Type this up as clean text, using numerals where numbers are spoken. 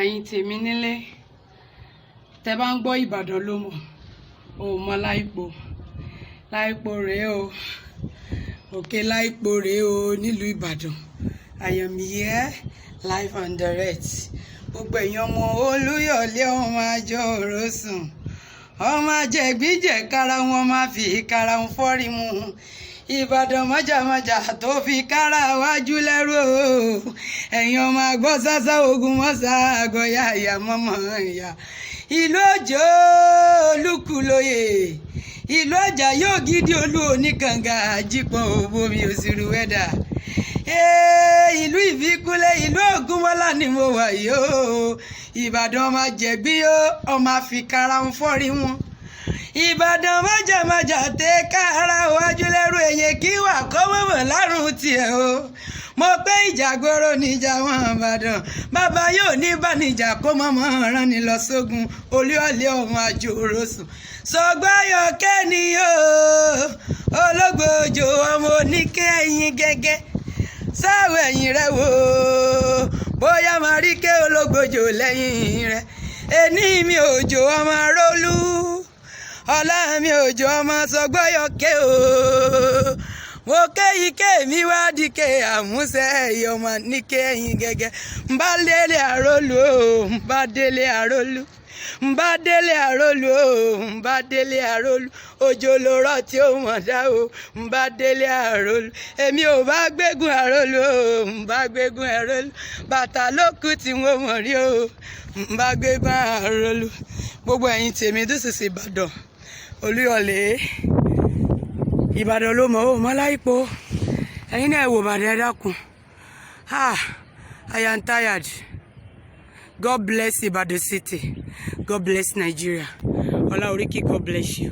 ẹ̀yin tèmi nílé tẹ́ bá ń gbọ́ Ìbàdàn ló mọ̀ ò mọ Láìpò rèé o òkè Láìpò rèé o nílùú Ìbàdàn. I am here live and direct. Gbogbo èèyàn ọmọ Olúyọ̀lé ọmọ àjọ òrosùn ọmọ àjẹgbíjẹ kára wọn máa fi kára wọn fọ́rí mu Ìbàdàn májàmájà tó fi kára wájú lẹ́rú o ẹ̀yin ọmọ àgbọ̀ sásá ogun mọ́sá àgọ́yà ìyá mọ́mọ́ ìyá ìlú òjò olúkúlóyè ìlú ọjà yóò gidi olú oníkànga àjípọ̀ òbomi òsìrú wẹ́dà ìlú ìfikúnlẹ̀ ìlú ògúnmọ́lá ni mo wà yìí o Ìbàdàn ọmọ àjẹgbí ọmọ àfikàrà ń fọ́rí wọn Ìbàdàn májàmájà tẹ kára wájú lẹ́rú èyàn kí wà kọ́mọ̀mọ̀ lárùn tiẹ̀ o mo pé ìjàgbóró níjà wọn Ìbàdàn bàbá yóò ní bánijà kó mọ̀mọ́ rán ni lọ sógun Olúyọ̀lé ọmọ àjò òrosùn sọgbáyọ kẹ́ni o ológbòjò ọmọ oníkẹ́ ẹ̀yìn gẹ́gẹ́ sáwọ ẹ̀yìn rẹ wò bóyá máa rí ké ológbòjò lẹ́yìn rẹ ẹni mi òjò ọmọ rólú ọlá mi òjò ọmọ sọgbọ́yọ̀kẹ́ o mo kéyìí kéèmí wá dìke àmúṣe ọmọ níkẹ́ ẹ̀yìn gẹ́gẹ́ mbá délé àrólú o mbá délé àrólú mbá délé àrólú o mbá délé àrólú òjò ló rọ̀ tí ó mọ̀ dá o mbá délé àrólú èmi ò bá gbégún àrólú o mbá gbégún àrólú bàtà lókù tí wọ́n mọ̀ rí o mbá gbégún àrólú. Gbogbo ẹ̀yin tèmi this is Ìbàdàn Olúyọ̀lé Ìbàdàn ló mọ̀ ó mọ́ Láìpò ẹ̀yin náà wò bàdàn ẹ dákun I am tired. God bless Ibadan City. God bless Nigeria. Ola Oriki, God bless you.